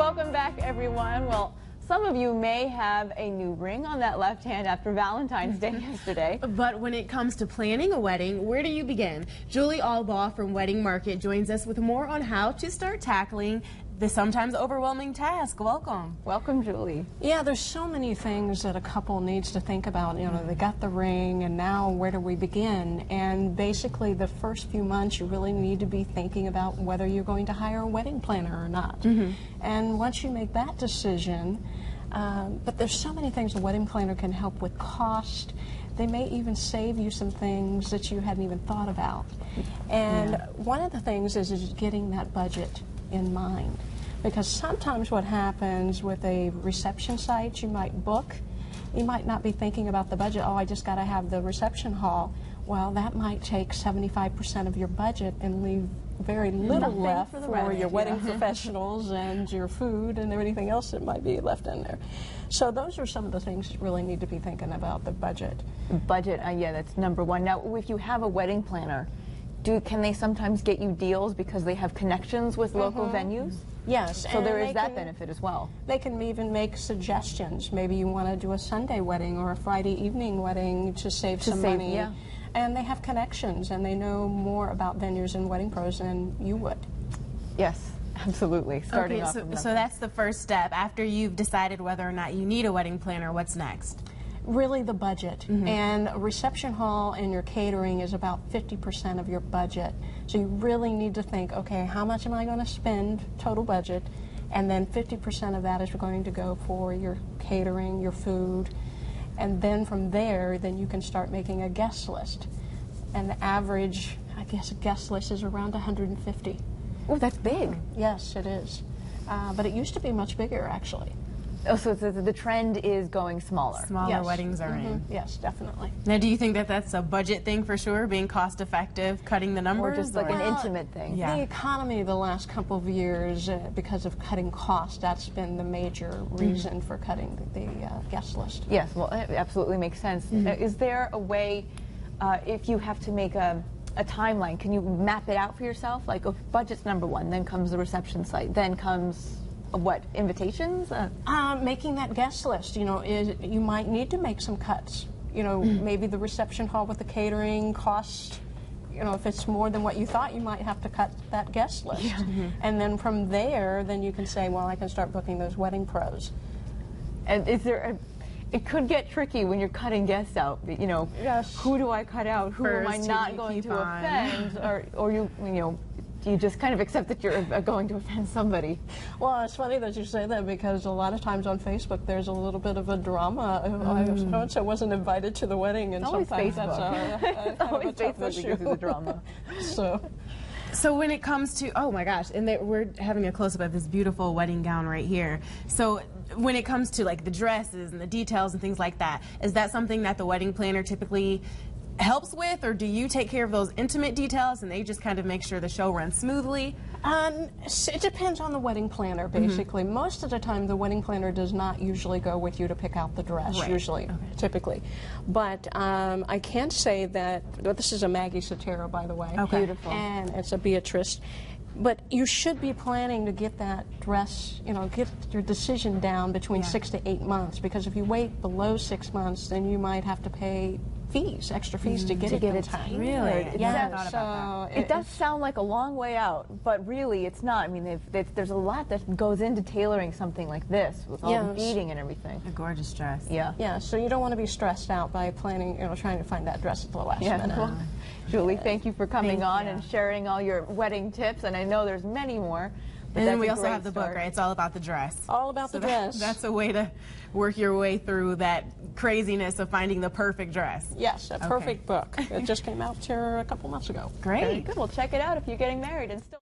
Welcome back, everyone. Well, some of you may have a new ring on that left hand after Valentine's Day yesterday. But when it comes to planning a wedding, where do you begin? Julie Albaugh from Wedding Market joins us with more on how to start tackling the sometimes overwhelming task. Welcome. Welcome, Julie. Yeah, there's so many things that a couple needs to think about. You know, they got the ring, and now where do we begin? And basically, the first few months, you really need to be thinking about whether you're going to hire a wedding planner or not. And once you make that decision, but there's so many things a wedding planner can help with cost. They may even save you some things that you hadn't even thought about. And one of the things is getting that budget in mind. Because sometimes what happens with a reception site, you might book, you might not be thinking about the budget. Oh, I just got to have the reception hall. Well, that might take 75% of your budget and leave very little left for your wedding professionals and your food and everything else that might be left in there. So those are some of the things you really need to be thinking about, the budget. Budget, yeah, that's number one. Now, if you have a wedding planner, can they sometimes get you deals because they have connections with local venues? Yes. So there is that benefit as well. They can even make suggestions. Maybe you want to do a Sunday wedding or a Friday evening wedding to save some money. Yeah. And they have connections, and they know more about venues and wedding pros than you would. Yes, absolutely. Starting off so that's the first step. After you've decided whether or not you need a wedding planner, what's next? Really the budget. And a reception hall and your catering is about 50% of your budget. So you really need to think, okay, how much am I going to spend, total budget, and then 50% of that is going to go for your catering, your food, and then from there, then you can start making a guest list. And the average, I guess, a guest list is around 150. Oh, that's big. Yes, it is. But it used to be much bigger, actually. Oh, so the trend is going smaller. Smaller weddings are in. Yes, definitely. Now, do you think that that's a budget thing for sure, being cost effective, cutting the numbers? Or just like an intimate thing? The economy the last couple of years, because of cutting costs, that's been the major reason for cutting the guest list. Yes, well, it absolutely makes sense. Is there a way, if you have to make a timeline, can you map it out for yourself? Like, if budget's number one, then comes the reception site, then comes what, invitations? Making that guest list, you know, you might need to make some cuts. You know, maybe the reception hall with the catering cost, you know, if it's more than what you thought, you might have to cut that guest list. And then from there, then you can say, well, I can start booking those wedding pros. And is there it could get tricky when you're cutting guests out, you know, who do I cut out, who am I not going to offend, or you know, do you just kind of accept that you're going to offend somebody? Well, it's funny that you say that, because a lot of times on Facebook there's a little bit of a drama. So-and-so wasn't invited to the wedding, and sometimes that's always Facebook that gives you the drama. So when it comes to, oh my gosh, and we're having a close-up of this beautiful wedding gown right here. So when it comes to like the dresses and the details and things like that, is that something that the wedding planner typically helps with, or do you take care of those intimate details and they just kind of make sure the show runs smoothly? It depends on the wedding planner, basically. Most of the time, the wedding planner does not usually go with you to pick out the dress, typically. But I can say that, well, this is a Maggie Sotero, by the way. Beautiful. And it's a Beatrice. But you should be planning to get that dress, you know, get your decision down between 6 to 8 months, because if you wait below 6 months, then you might have to pay fees, extra fees to get it in time. Really? Yeah, so it does sound like a long way out, but really it's not. I mean, there's a lot that goes into tailoring something like this, with all the beading and everything. A gorgeous dress. Yeah, so you don't want to be stressed out by planning, you know, trying to find that dress at the last minute. Well, Julie, thank you for coming on and sharing all your wedding tips, and I know there's many more. And then we also have the book, right? It's all about the dress. All about the dress. That's a way to work your way through that craziness of finding the perfect dress. Yes, a perfect book. It just came out here a couple months ago. Great. Very good. Well, check it out if you're getting married and still